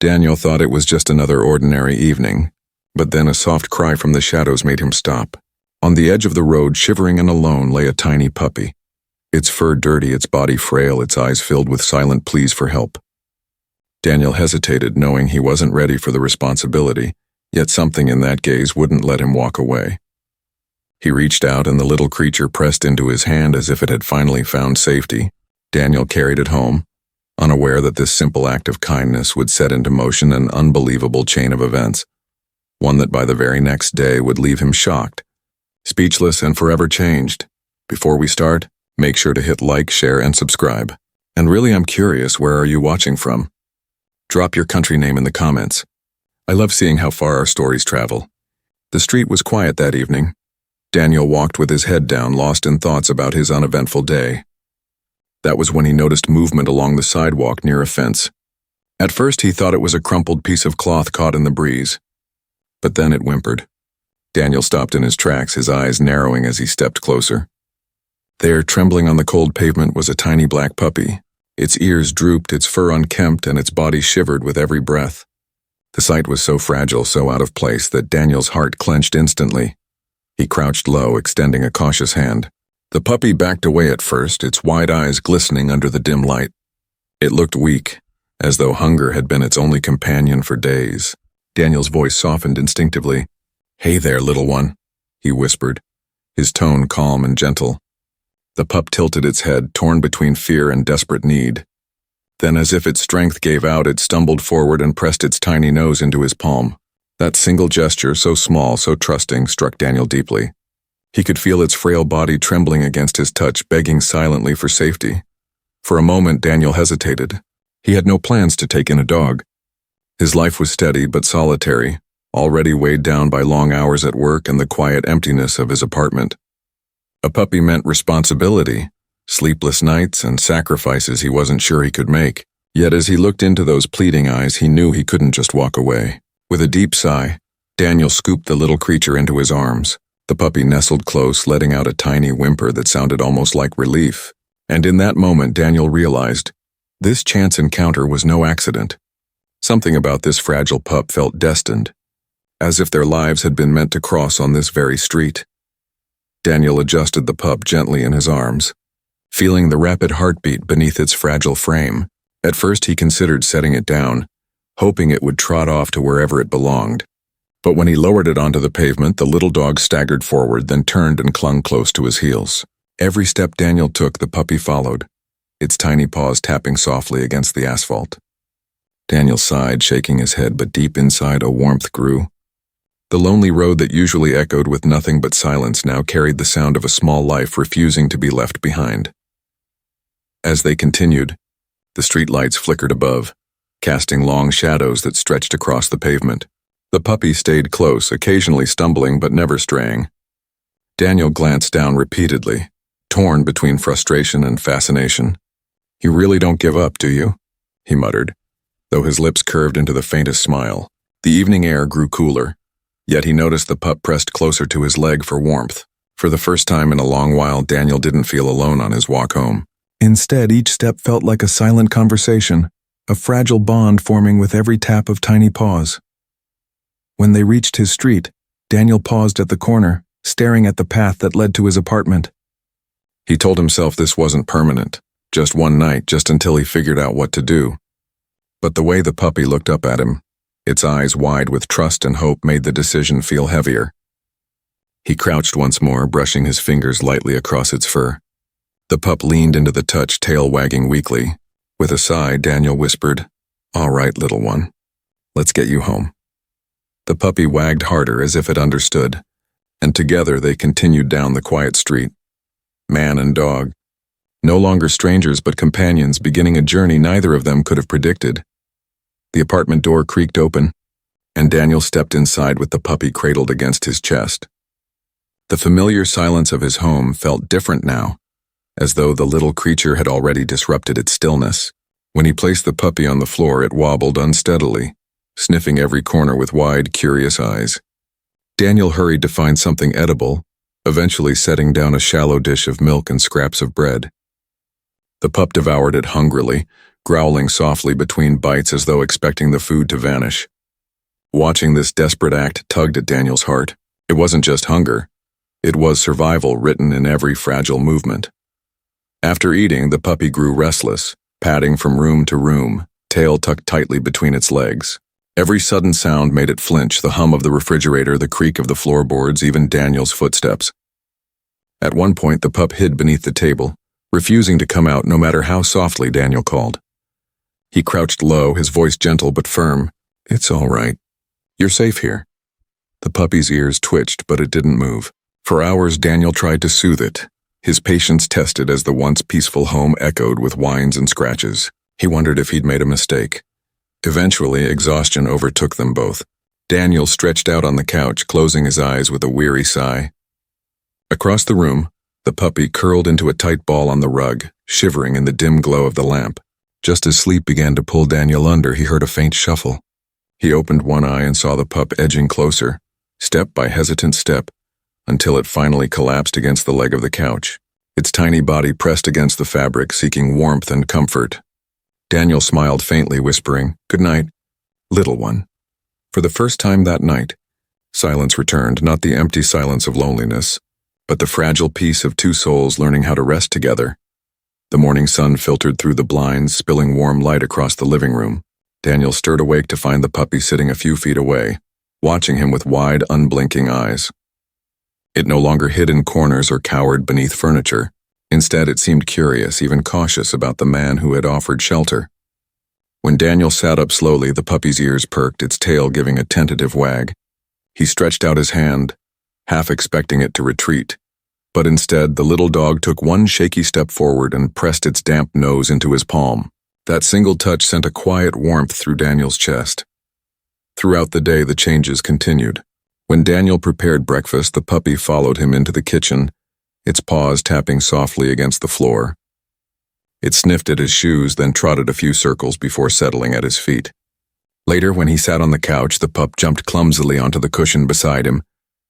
Daniel thought it was just another ordinary evening, but then a soft cry from the shadows made him stop. On the edge of the road, shivering and alone, lay a tiny puppy. Its fur dirty, its body frail, its eyes filled with silent pleas for help. Daniel hesitated, knowing he wasn't ready for the responsibility, yet something in that gaze wouldn't let him walk away. He reached out and the little creature pressed into his hand as if it had finally found safety. Daniel carried it home, unaware that this simple act of kindness would set into motion an unbelievable chain of events, one that by the very next day would leave him shocked, speechless, and forever changed. Before we start, make sure to hit like, share, and subscribe. And really, I'm curious, where are you watching from? Drop your country name in the comments. I love seeing how far our stories travel. The street was quiet that evening. Daniel walked with his head down, lost in thoughts about his uneventful day. That was when he noticed movement along the sidewalk near a fence. At first, he thought it was a crumpled piece of cloth caught in the breeze. But then it whimpered. Daniel stopped in his tracks, his eyes narrowing as he stepped closer. There, trembling on the cold pavement, was a tiny black puppy. Its ears drooped, its fur unkempt, and its body shivered with every breath. The sight was so fragile, so out of place, that Daniel's heart clenched instantly. He crouched low, extending a cautious hand. The puppy backed away at first, its wide eyes glistening under the dim light. It looked weak, as though hunger had been its only companion for days. Daniel's voice softened instinctively. "Hey there, little one," he whispered, his tone calm and gentle. The pup tilted its head, torn between fear and desperate need. Then, as if its strength gave out, it stumbled forward and pressed its tiny nose into his palm. That single gesture, so small, so trusting, struck Daniel deeply. He could feel its frail body trembling against his touch, begging silently for safety. For a moment, Daniel hesitated. He had no plans to take in a dog. His life was steady but solitary, already weighed down by long hours at work and the quiet emptiness of his apartment. A puppy meant responsibility, sleepless nights, and sacrifices he wasn't sure he could make. Yet as he looked into those pleading eyes, he knew he couldn't just walk away. With a deep sigh, Daniel scooped the little creature into his arms. The puppy nestled close, letting out a tiny whimper that sounded almost like relief. And in that moment, Daniel realized this chance encounter was no accident. Something about this fragile pup felt destined, as if their lives had been meant to cross on this very street. Daniel adjusted the pup gently in his arms, feeling the rapid heartbeat beneath its fragile frame. At first, he considered setting it down, hoping it would trot off to wherever it belonged. But when he lowered it onto the pavement, the little dog staggered forward, then turned and clung close to his heels. Every step Daniel took, the puppy followed, its tiny paws tapping softly against the asphalt. Daniel sighed, shaking his head, but deep inside a warmth grew. The lonely road that usually echoed with nothing but silence now carried the sound of a small life refusing to be left behind. As they continued, the streetlights flickered above, casting long shadows that stretched across the pavement. The puppy stayed close, occasionally stumbling but never straying. Daniel glanced down repeatedly, torn between frustration and fascination. "You really don't give up, do you?" he muttered, though his lips curved into the faintest smile. The evening air grew cooler, yet he noticed the pup pressed closer to his leg for warmth. For the first time in a long while, Daniel didn't feel alone on his walk home. Instead, each step felt like a silent conversation, a fragile bond forming with every tap of tiny paws. When they reached his street, Daniel paused at the corner, staring at the path that led to his apartment. He told himself this wasn't permanent, just one night, just until he figured out what to do. But the way the puppy looked up at him, its eyes wide with trust and hope, made the decision feel heavier. He crouched once more, brushing his fingers lightly across its fur. The pup leaned into the touch, tail wagging weakly. With a sigh, Daniel whispered, "All right, little one. Let's get you home." The puppy wagged harder as if it understood, and together they continued down the quiet street. Man and dog, no longer strangers but companions, beginning a journey neither of them could have predicted. The apartment door creaked open, and Daniel stepped inside with the puppy cradled against his chest. The familiar silence of his home felt different now, as though the little creature had already disrupted its stillness. When he placed the puppy on the floor, it wobbled unsteadily, sniffing every corner with wide, curious eyes. Daniel hurried to find something edible, eventually setting down a shallow dish of milk and scraps of bread. The pup devoured it hungrily, growling softly between bites as though expecting the food to vanish. Watching this desperate act tugged at Daniel's heart. It wasn't just hunger. It was survival written in every fragile movement. After eating, the puppy grew restless, padding from room to room, tail tucked tightly between its legs. Every sudden sound made it flinch, the hum of the refrigerator, the creak of the floorboards, even Daniel's footsteps. At one point, the pup hid beneath the table, refusing to come out no matter how softly Daniel called. He crouched low, his voice gentle but firm. "It's all right. You're safe here." The puppy's ears twitched, but it didn't move. For hours, Daniel tried to soothe it, his patience tested as the once peaceful home echoed with whines and scratches. He wondered if he'd made a mistake. Eventually, exhaustion overtook them both. Daniel stretched out on the couch, closing his eyes with a weary sigh. Across the room, the puppy curled into a tight ball on the rug, shivering in the dim glow of the lamp. Just as sleep began to pull Daniel under, he heard a faint shuffle. He opened one eye and saw the pup edging closer, step by hesitant step, until it finally collapsed against the leg of the couch. Its tiny body pressed against the fabric, seeking warmth and comfort. Daniel smiled faintly, whispering, "Good night, little one." For the first time that night, silence returned, not the empty silence of loneliness, but the fragile peace of two souls learning how to rest together. The morning sun filtered through the blinds, spilling warm light across the living room. Daniel stirred awake to find the puppy sitting a few feet away, watching him with wide, unblinking eyes. It no longer hid in corners or cowered beneath furniture. Instead, it seemed curious, even cautious about the man who had offered shelter. When Daniel sat up slowly, the puppy's ears perked, its tail giving a tentative wag. He stretched out his hand, half expecting it to retreat. But instead, the little dog took one shaky step forward and pressed its damp nose into his palm. That single touch sent a quiet warmth through Daniel's chest. Throughout the day, the changes continued. When Daniel prepared breakfast, the puppy followed him into the kitchen, its paws tapping softly against the floor. It sniffed at his shoes, then trotted a few circles before settling at his feet. Later, when he sat on the couch, the pup jumped clumsily onto the cushion beside him,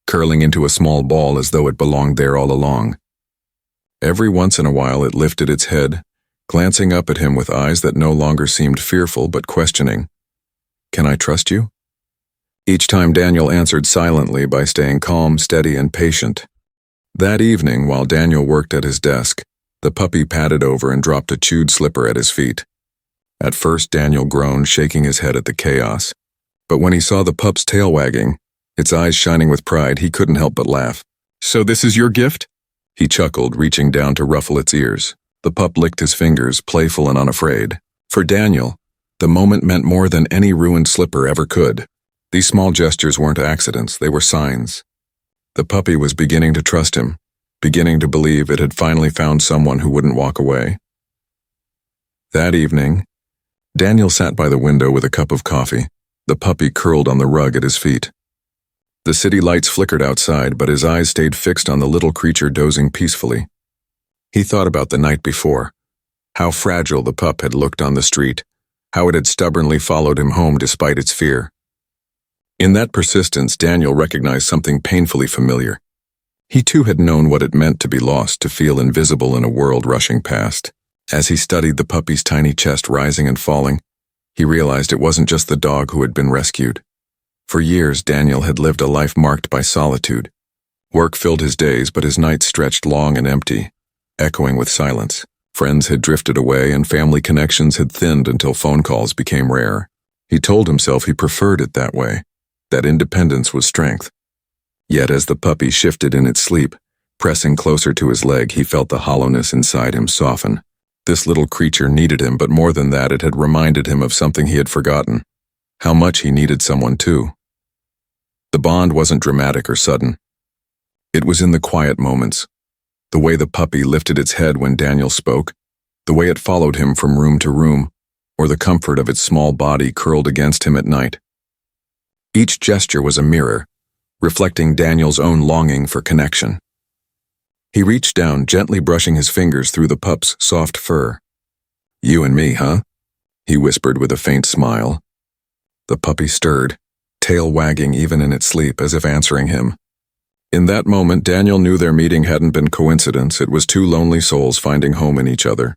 curling into a small ball as though it belonged there all along. Every once in a while, it lifted its head, glancing up at him with eyes that no longer seemed fearful but questioning. "Can I trust you?" Each time Daniel answered silently by staying calm, steady, and patient. That evening, while Daniel worked at his desk, the puppy padded over and dropped a chewed slipper at his feet. At first, Daniel groaned, shaking his head at the chaos. But when he saw the pup's tail wagging, its eyes shining with pride, he couldn't help but laugh. "So this is your gift?" He chuckled, reaching down to ruffle its ears. The pup licked his fingers, playful and unafraid. For Daniel, the moment meant more than any ruined slipper ever could. These small gestures weren't accidents, they were signs. The puppy was beginning to trust him, beginning to believe it had finally found someone who wouldn't walk away. That evening, Daniel sat by the window with a cup of coffee, the puppy curled on the rug at his feet. The city lights flickered outside, but his eyes stayed fixed on the little creature dozing peacefully. He thought about the night before, how fragile the pup had looked on the street, how it had stubbornly followed him home despite its fear. In that persistence, Daniel recognized something painfully familiar. He too had known what it meant to be lost, to feel invisible in a world rushing past. As he studied the puppy's tiny chest rising and falling, he realized it wasn't just the dog who had been rescued. For years, Daniel had lived a life marked by solitude. Work filled his days, but his nights stretched long and empty, echoing with silence. Friends had drifted away and family connections had thinned until phone calls became rare. He told himself he preferred it that way, that independence was strength. Yet as the puppy shifted in its sleep, pressing closer to his leg, he felt the hollowness inside him soften. This little creature needed him, but more than that, it had reminded him of something he had forgotten. How much he needed someone too. The bond wasn't dramatic or sudden. It was in the quiet moments. The way the puppy lifted its head when Daniel spoke, the way it followed him from room to room, or the comfort of its small body curled against him at night. Each gesture was a mirror, reflecting Daniel's own longing for connection. He reached down, gently brushing his fingers through the pup's soft fur. "You and me, huh?" he whispered with a faint smile. The puppy stirred, tail wagging even in its sleep, as if answering him. In that moment, Daniel knew their meeting hadn't been coincidence. It was two lonely souls finding home in each other.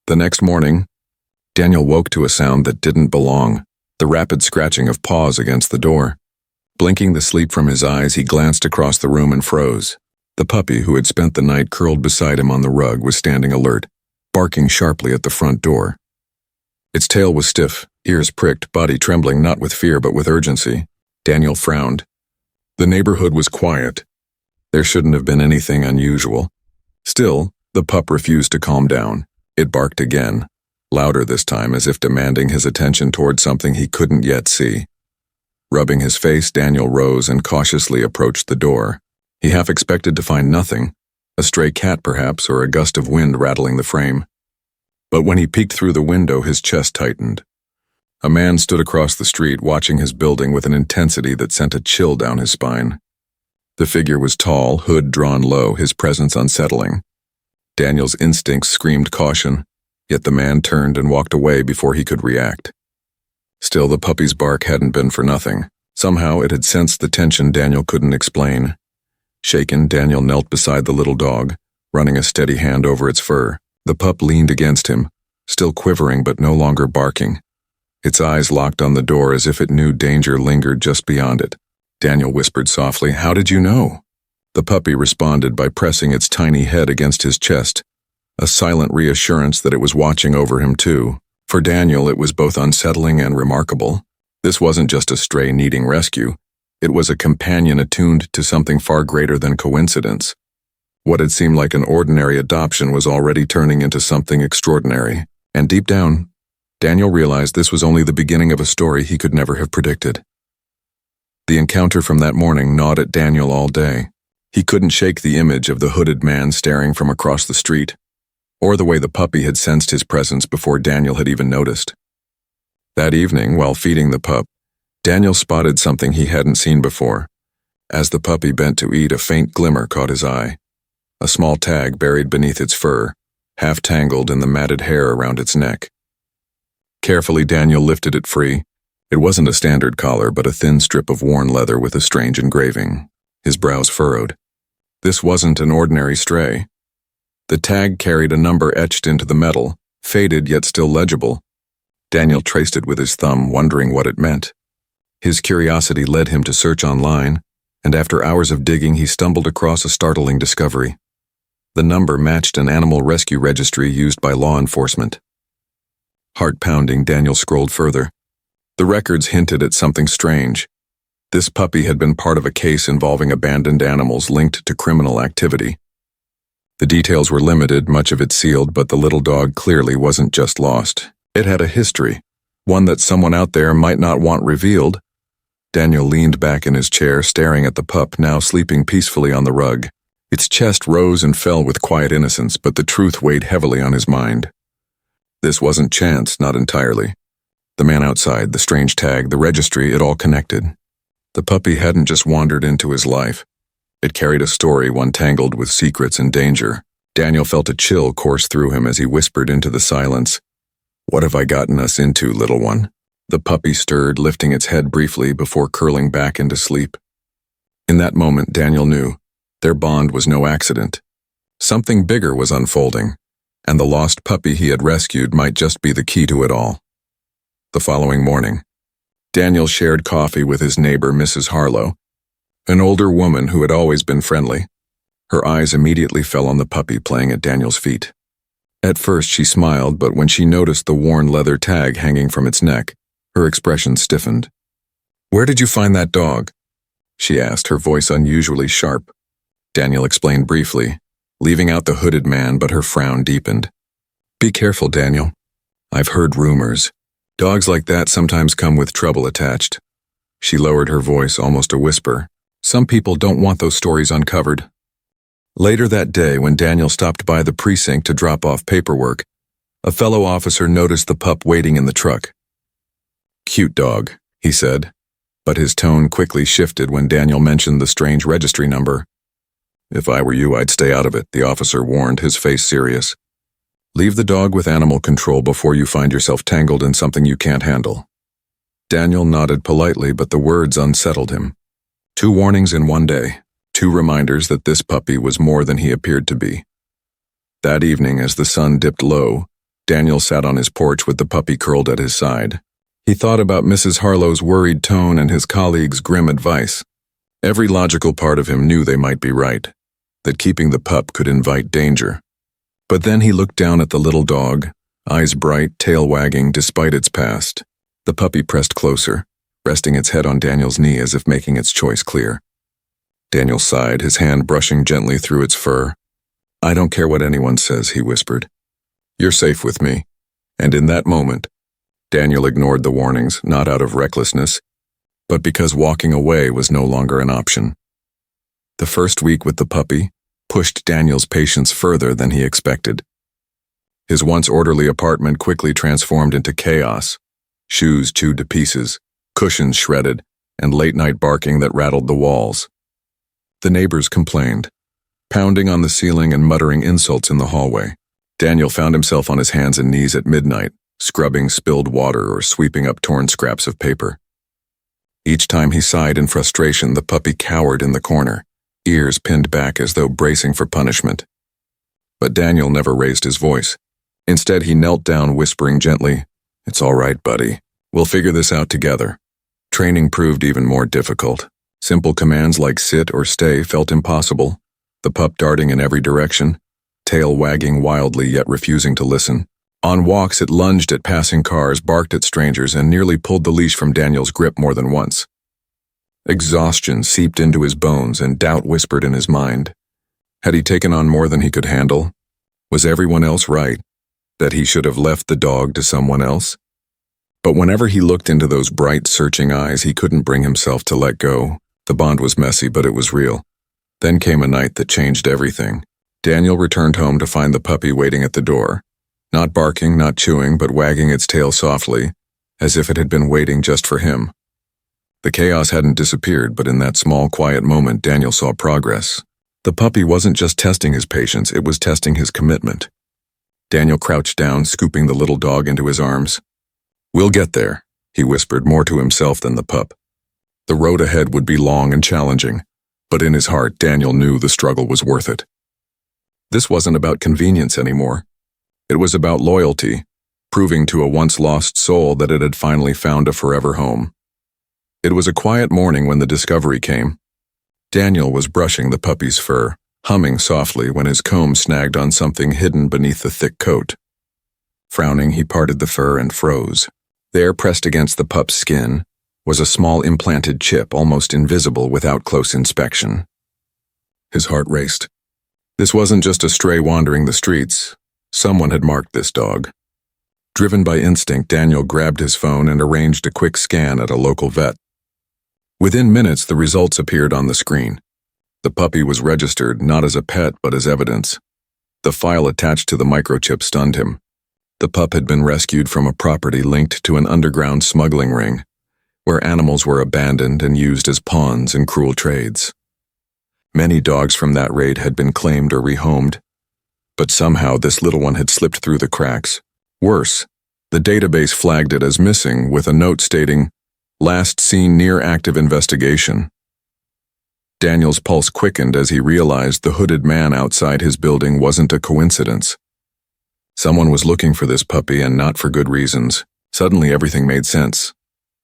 The next morning, Daniel woke to a sound that didn't belong, the rapid scratching of paws against the door. Blinking the sleep from his eyes, he glanced across the room and froze. The puppy, who had spent the night curled beside him on the rug, was standing alert, barking sharply at the front door. Its tail was stiff, ears pricked, body trembling not with fear but with urgency. Daniel frowned. The neighborhood was quiet. There shouldn't have been anything unusual. Still, the pup refused to calm down. It barked again, louder this time, as if demanding his attention toward something he couldn't yet see. Rubbing his face, Daniel rose and cautiously approached the door. He half expected to find nothing, a stray cat perhaps, or a gust of wind rattling the frame. But when he peeked through the window, his chest tightened. A man stood across the street, watching his building with an intensity that sent a chill down his spine. The figure was tall, hood drawn low, his presence unsettling. Daniel's instincts screamed caution, yet the man turned and walked away before he could react. Still, the puppy's bark hadn't been for nothing. Somehow it had sensed the tension Daniel couldn't explain. Shaken, Daniel knelt beside the little dog, running a steady hand over its fur. The pup leaned against him, still quivering but no longer barking. Its eyes locked on the door as if it knew danger lingered just beyond it. Daniel whispered softly, "How did you know?" The puppy responded by pressing its tiny head against his chest, a silent reassurance that it was watching over him too. For Daniel, it was both unsettling and remarkable. This wasn't just a stray needing rescue. It was a companion attuned to something far greater than coincidence. What had seemed like an ordinary adoption was already turning into something extraordinary. And deep down, Daniel realized this was only the beginning of a story he could never have predicted. The encounter from that morning gnawed at Daniel all day. He couldn't shake the image of the hooded man staring from across the street, or the way the puppy had sensed his presence before Daniel had even noticed. That evening, while feeding the pup, Daniel spotted something he hadn't seen before. As the puppy bent to eat, a faint glimmer caught his eye. A small tag buried beneath its fur, half tangled in the matted hair around its neck. Carefully, Daniel lifted it free. It wasn't a standard collar, but a thin strip of worn leather with a strange engraving. His brows furrowed. This wasn't an ordinary stray. The tag carried a number etched into the metal, faded yet still legible. Daniel traced it with his thumb, wondering what it meant. His curiosity led him to search online, and after hours of digging, he stumbled across a startling discovery. The number matched an animal rescue registry used by law enforcement. Heart-pounding, Daniel scrolled further. The records hinted at something strange. This puppy had been part of a case involving abandoned animals linked to criminal activity. The details were limited, much of it sealed, but the little dog clearly wasn't just lost. It had a history, one that someone out there might not want revealed. Daniel leaned back in his chair, staring at the pup, now sleeping peacefully on the rug. Its chest rose and fell with quiet innocence, but the truth weighed heavily on his mind. This wasn't chance, not entirely. The man outside, the strange tag, the registry, it all connected. The puppy hadn't just wandered into his life. It carried a story, one tangled with secrets and danger. Daniel felt a chill course through him as he whispered into the silence, "What have I gotten us into, little one?" The puppy stirred, lifting its head briefly before curling back into sleep. In that moment, Daniel knew their bond was no accident. Something bigger was unfolding, and the lost puppy he had rescued might just be the key to it all. The following morning, Daniel shared coffee with his neighbor, Mrs. Harlow, an older woman who had always been friendly. Her eyes immediately fell on the puppy playing at Daniel's feet. At first she smiled, but when she noticed the worn leather tag hanging from its neck, her expression stiffened. "Where did you find that dog?" she asked, her voice unusually sharp. Daniel explained briefly, leaving out the hooded man, but her frown deepened. "Be careful, Daniel. I've heard rumors. Dogs like that sometimes come with trouble attached." She lowered her voice, almost a whisper. "Some people don't want those stories uncovered." Later that day, when Daniel stopped by the precinct to drop off paperwork, a fellow officer noticed the pup waiting in the truck. "Cute dog," he said, but his tone quickly shifted when Daniel mentioned the strange registry number. "If I were you, I'd stay out of it," the officer warned, his face serious. "Leave the dog with animal control before you find yourself tangled in something you can't handle." Daniel nodded politely, but the words unsettled him. 2 warnings in one day, 2 reminders that this puppy was more than he appeared to be. That evening, as the sun dipped low, Daniel sat on his porch with the puppy curled at his side. He thought about Mrs. Harlow's worried tone and his colleague's grim advice. Every logical part of him knew they might be right, that keeping the pup could invite danger. But then he looked down at the little dog, eyes bright, tail wagging despite its past. The puppy pressed closer, resting its head on Daniel's knee as if making its choice clear. Daniel sighed, his hand brushing gently through its fur. "I don't care what anyone says," he whispered. "You're safe with me." And in that moment, Daniel ignored the warnings, not out of recklessness, but because walking away was no longer an option. The first week with the puppy pushed Daniel's patience further than he expected. His once orderly apartment quickly transformed into chaos. Shoes chewed to pieces, cushions shredded, and late-night barking that rattled the walls. The neighbors complained, pounding on the ceiling and muttering insults in the hallway. Daniel found himself on his hands and knees at midnight, scrubbing spilled water or sweeping up torn scraps of paper. Each time he sighed in frustration, the puppy cowered in the corner, ears pinned back as though bracing for punishment. But Daniel never raised his voice. Instead, he knelt down, whispering gently, "It's all right, buddy. We'll figure this out together." Training proved even more difficult. Simple commands like sit or stay felt impossible, the pup darting in every direction, tail wagging wildly yet refusing to listen. On walks, it lunged at passing cars, barked at strangers, and nearly pulled the leash from Daniel's grip more than once. Exhaustion seeped into his bones and doubt whispered in his mind. Had he taken on more than he could handle? Was everyone else right? That he should have left the dog to someone else? But whenever he looked into those bright, searching eyes, he couldn't bring himself to let go. The bond was messy, but it was real. Then came a night that changed everything. Daniel returned home to find the puppy waiting at the door. Not barking, not chewing, but wagging its tail softly, as if it had been waiting just for him. The chaos hadn't disappeared, but in that small, quiet moment, Daniel saw progress. The puppy wasn't just testing his patience, it was testing his commitment. Daniel crouched down, scooping the little dog into his arms. "We'll get there," he whispered, more to himself than the pup. The road ahead would be long and challenging, but in his heart, Daniel knew the struggle was worth it. This wasn't about convenience anymore. It was about loyalty, proving to a once-lost soul that it had finally found a forever home. It was a quiet morning when the discovery came. Daniel was brushing the puppy's fur, humming softly when his comb snagged on something hidden beneath the thick coat. Frowning, he parted the fur and froze. There, pressed against the pup's skin, was a small implanted chip, almost invisible without close inspection. His heart raced. This wasn't just a stray wandering the streets. Someone had marked this dog. Driven by instinct, Daniel grabbed his phone and arranged a quick scan at a local vet. Within minutes, the results appeared on the screen. The puppy was registered not as a pet but as evidence. The file attached to the microchip stunned him. The pup had been rescued from a property linked to an underground smuggling ring, where animals were abandoned and used as pawns in cruel trades. Many dogs from that raid had been claimed or rehomed, but somehow this little one had slipped through the cracks. Worse, the database flagged it as missing with a note stating, "Last seen near active investigation." Daniel's pulse quickened as he realized the hooded man outside his building wasn't a coincidence. Someone was looking for this puppy, and not for good reasons. Suddenly everything made sense.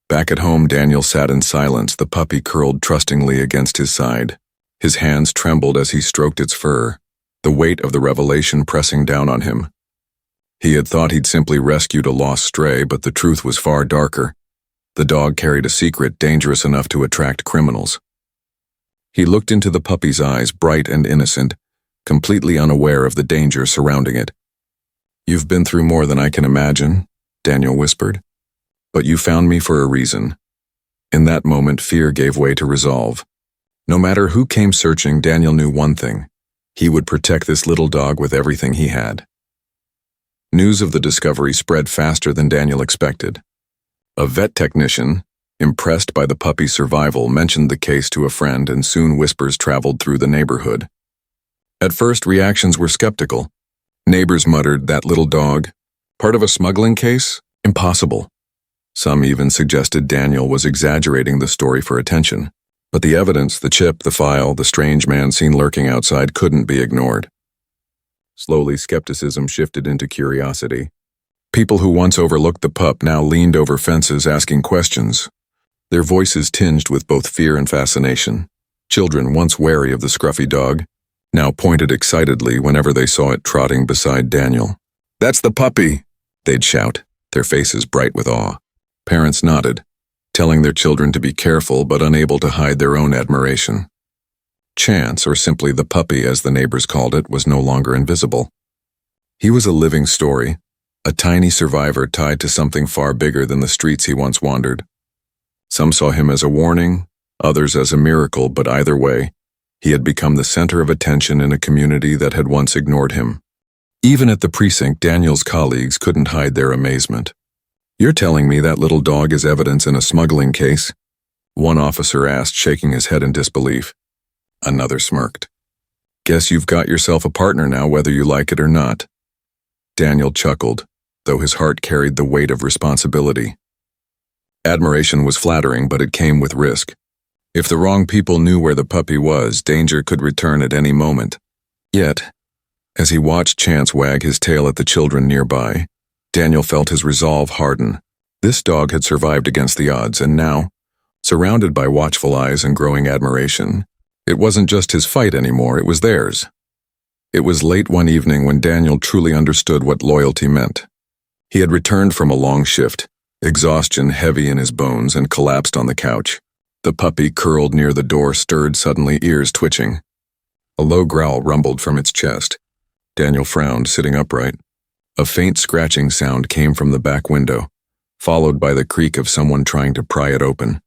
Back at home, Daniel sat in silence, the puppy curled trustingly against his side. His hands trembled as he stroked its fur, the weight of the revelation pressing down on him. He had thought he'd simply rescued a lost stray, but the truth was far darker. The dog carried a secret dangerous enough to attract criminals. He looked into the puppy's eyes, bright and innocent, completely unaware of the danger surrounding it. "You've been through more than I can imagine," Daniel whispered. "But you found me for a reason." In that moment, fear gave way to resolve. No matter who came searching, Daniel knew one thing. He would protect this little dog with everything he had. News of the discovery spread faster than Daniel expected. A vet technician, impressed by the puppy's survival, mentioned the case to a friend, and soon whispers traveled through the neighborhood. At first, reactions were skeptical. Neighbors muttered, "That little dog? Part of a smuggling case? Impossible." Some even suggested Daniel was exaggerating the story for attention. But the evidence, the chip, the file, the strange man seen lurking outside couldn't be ignored. Slowly, skepticism shifted into curiosity. People who once overlooked the pup now leaned over fences asking questions, their voices tinged with both fear and fascination. Children once wary of the scruffy dog now pointed excitedly whenever they saw it trotting beside Daniel. "That's the puppy!" they'd shout, their faces bright with awe. Parents nodded, telling their children to be careful but unable to hide their own admiration. Chance, or simply the puppy as the neighbors called it, was no longer invisible. He was a living story, a tiny survivor tied to something far bigger than the streets he once wandered. Some saw him as a warning, others as a miracle, but either way, he had become the center of attention in a community that had once ignored him. Even at the precinct, Daniel's colleagues couldn't hide their amazement. "You're telling me that little dog is evidence in a smuggling case?" one officer asked, shaking his head in disbelief. Another smirked. "Guess you've got yourself a partner now, whether you like it or not." Daniel chuckled, though his heart carried the weight of responsibility. Admiration was flattering, but it came with risk. If the wrong people knew where the puppy was, danger could return at any moment. Yet, as he watched Chance wag his tail at the children nearby, Daniel felt his resolve harden. This dog had survived against the odds, and now, surrounded by watchful eyes and growing admiration, it wasn't just his fight anymore, it was theirs. It was late one evening when Daniel truly understood what loyalty meant. He had returned from a long shift, exhaustion heavy in his bones, and collapsed on the couch. The puppy curled near the door stirred suddenly, ears twitching. A low growl rumbled from its chest. Daniel frowned, sitting upright. A faint scratching sound came from the back window, followed by the creak of someone trying to pry it open.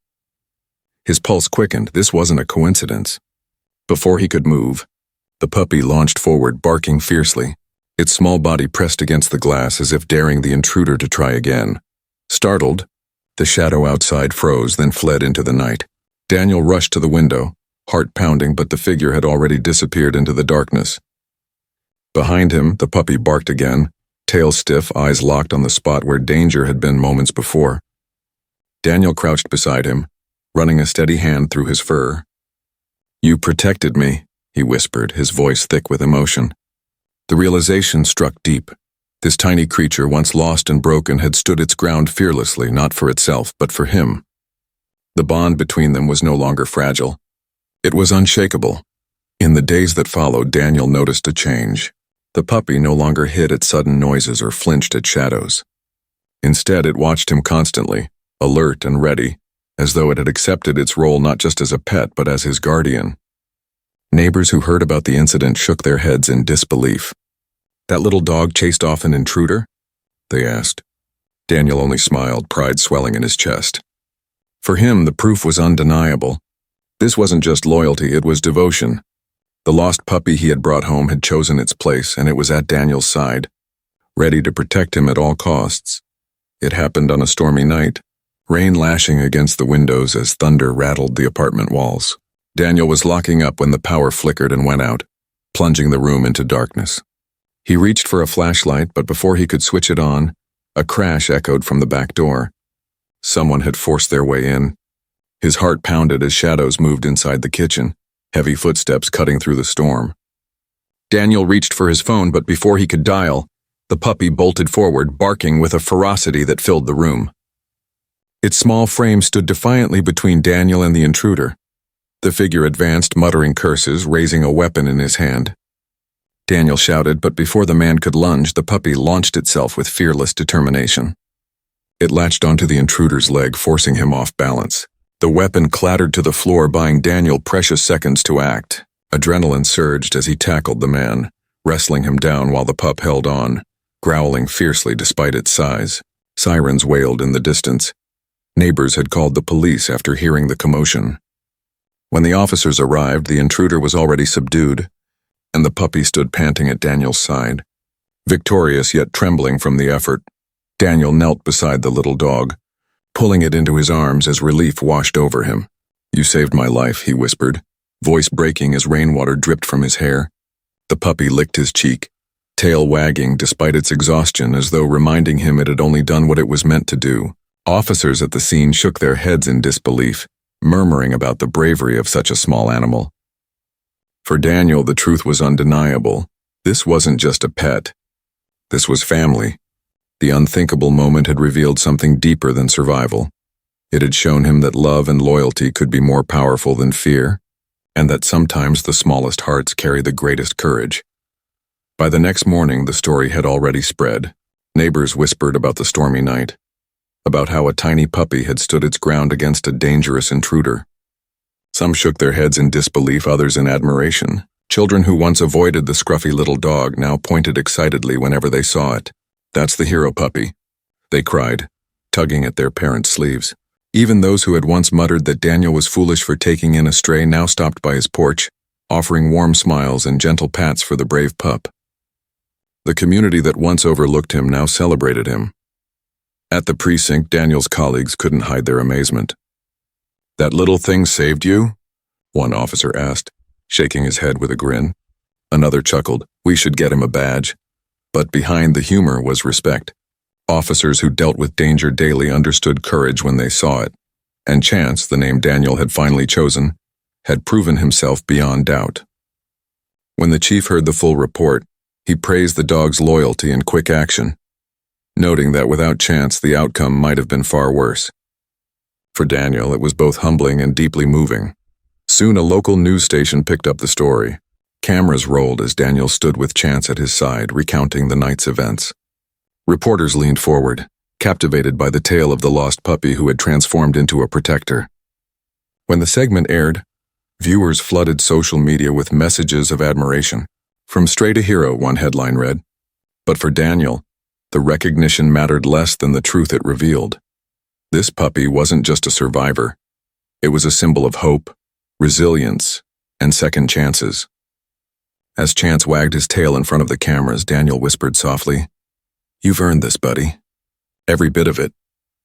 His pulse quickened. This wasn't a coincidence. Before he could move, the puppy launched forward, barking fiercely. Its small body pressed against the glass as if daring the intruder to try again. Startled, the shadow outside froze, then fled into the night. Daniel rushed to the window, heart pounding, but the figure had already disappeared into the darkness. Behind him, the puppy barked again, tail stiff, eyes locked on the spot where danger had been moments before. Daniel crouched beside him, running a steady hand through his fur. "You protected me," he whispered, his voice thick with emotion. The realization struck deep. This tiny creature, once lost and broken, had stood its ground fearlessly, not for itself, but for him. The bond between them was no longer fragile. It was unshakable. In the days that followed, Daniel noticed a change. The puppy no longer hid at sudden noises or flinched at shadows. Instead, it watched him constantly, alert and ready, as though it had accepted its role not just as a pet, but as his guardian. Neighbors who heard about the incident shook their heads in disbelief. "That little dog chased off an intruder?" they asked. Daniel only smiled, pride swelling in his chest. For him, the proof was undeniable. This wasn't just loyalty, it was devotion. The lost puppy he had brought home had chosen its place, and it was at Daniel's side, ready to protect him at all costs. It happened on a stormy night, rain lashing against the windows as thunder rattled the apartment walls. Daniel was locking up when the power flickered and went out, plunging the room into darkness. He reached for a flashlight, but before he could switch it on, a crash echoed from the back door. Someone had forced their way in. His heart pounded as shadows moved inside the kitchen, heavy footsteps cutting through the storm. Daniel reached for his phone, but before he could dial, the puppy bolted forward, barking with a ferocity that filled the room. Its small frame stood defiantly between Daniel and the intruder. The figure advanced, muttering curses, raising a weapon in his hand. Daniel shouted, but before the man could lunge, the puppy launched itself with fearless determination. It latched onto the intruder's leg, forcing him off balance. The weapon clattered to the floor, buying Daniel precious seconds to act. Adrenaline surged as he tackled the man, wrestling him down while the pup held on, growling fiercely despite its size. Sirens wailed in the distance. Neighbors had called the police after hearing the commotion. When the officers arrived, the intruder was already subdued, and the puppy stood panting at Daniel's side. Victorious yet trembling from the effort, Daniel knelt beside the little dog, pulling it into his arms as relief washed over him. "You saved my life," he whispered, voice breaking as rainwater dripped from his hair. The puppy licked his cheek, tail wagging despite its exhaustion, as though reminding him it had only done what it was meant to do. Officers at the scene shook their heads in disbelief, murmuring about the bravery of such a small animal. For Daniel, the truth was undeniable. This wasn't just a pet. This was family. The unthinkable moment had revealed something deeper than survival. It had shown him that love and loyalty could be more powerful than fear, and that sometimes the smallest hearts carry the greatest courage. By the next morning, the story had already spread. Neighbors whispered about the stormy night, about how a tiny puppy had stood its ground against a dangerous intruder. Some shook their heads in disbelief, others in admiration. Children who once avoided the scruffy little dog now pointed excitedly whenever they saw it. "That's the hero puppy," they cried, tugging at their parents' sleeves. Even those who had once muttered that Daniel was foolish for taking in a stray now stopped by his porch, offering warm smiles and gentle pats for the brave pup. The community that once overlooked him now celebrated him. At the precinct, Daniel's colleagues couldn't hide their amazement. "That little thing saved you?" one officer asked, shaking his head with a grin. Another chuckled, "We should get him a badge." But behind the humor was respect. Officers who dealt with danger daily understood courage when they saw it, and Chance, the name Daniel had finally chosen, had proven himself beyond doubt. When the chief heard the full report, he praised the dog's loyalty and quick action, noting that without Chance the outcome might have been far worse. For Daniel, it was both humbling and deeply moving. Soon a local news station picked up the story. Cameras rolled as Daniel stood with Chance at his side, recounting the night's events. Reporters leaned forward, captivated by the tale of the lost puppy who had transformed into a protector. When the segment aired, viewers flooded social media with messages of admiration. "From stray to hero," one headline read. But for Daniel, the recognition mattered less than the truth it revealed. This puppy wasn't just a survivor. It was a symbol of hope, resilience, and second chances. As Chance wagged his tail in front of the cameras, Daniel whispered softly, "You've earned this, buddy." Every bit of it.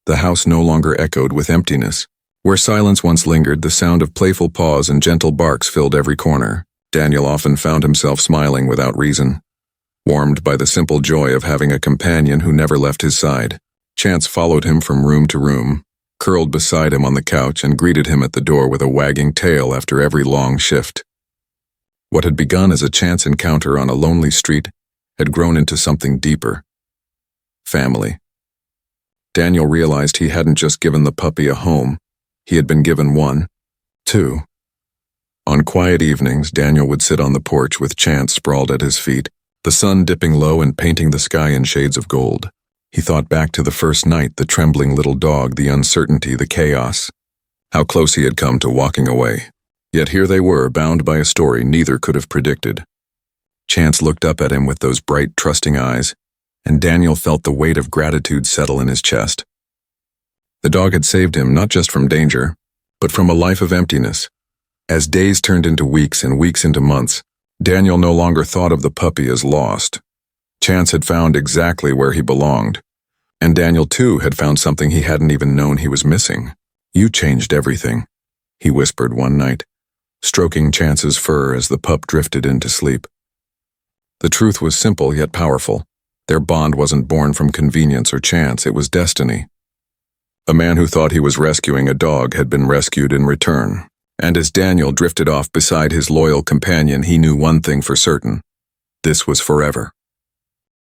The house no longer echoed with emptiness. Where silence once lingered, the sound of playful paws and gentle barks filled every corner. Daniel often found himself smiling without reason, warmed by the simple joy of having a companion who never left his side. Chance followed him from room to room, curled beside him on the couch, and greeted him at the door with a wagging tail after every long shift. What had begun as a chance encounter on a lonely street had grown into something deeper. Family. Daniel realized he hadn't just given the puppy a home, he had been given one, too. On quiet evenings, Daniel would sit on the porch with Chance sprawled at his feet, the sun dipping low and painting the sky in shades of gold. He thought back to the first night, the trembling little dog, the uncertainty, the chaos. How close he had come to walking away. Yet here they were, bound by a story neither could have predicted. Chance looked up at him with those bright, trusting eyes, and Daniel felt the weight of gratitude settle in his chest. The dog had saved him not just from danger, but from a life of emptiness. As days turned into weeks and weeks into months, Daniel no longer thought of the puppy as lost. Chance had found exactly where he belonged, and Daniel too had found something he hadn't even known he was missing. "You changed everything," he whispered one night, stroking Chance's fur as the pup drifted into sleep. The truth was simple yet powerful. Their bond wasn't born from convenience or chance, it was destiny. A man who thought he was rescuing a dog had been rescued in return, and as Daniel drifted off beside his loyal companion, he knew one thing for certain: this was forever.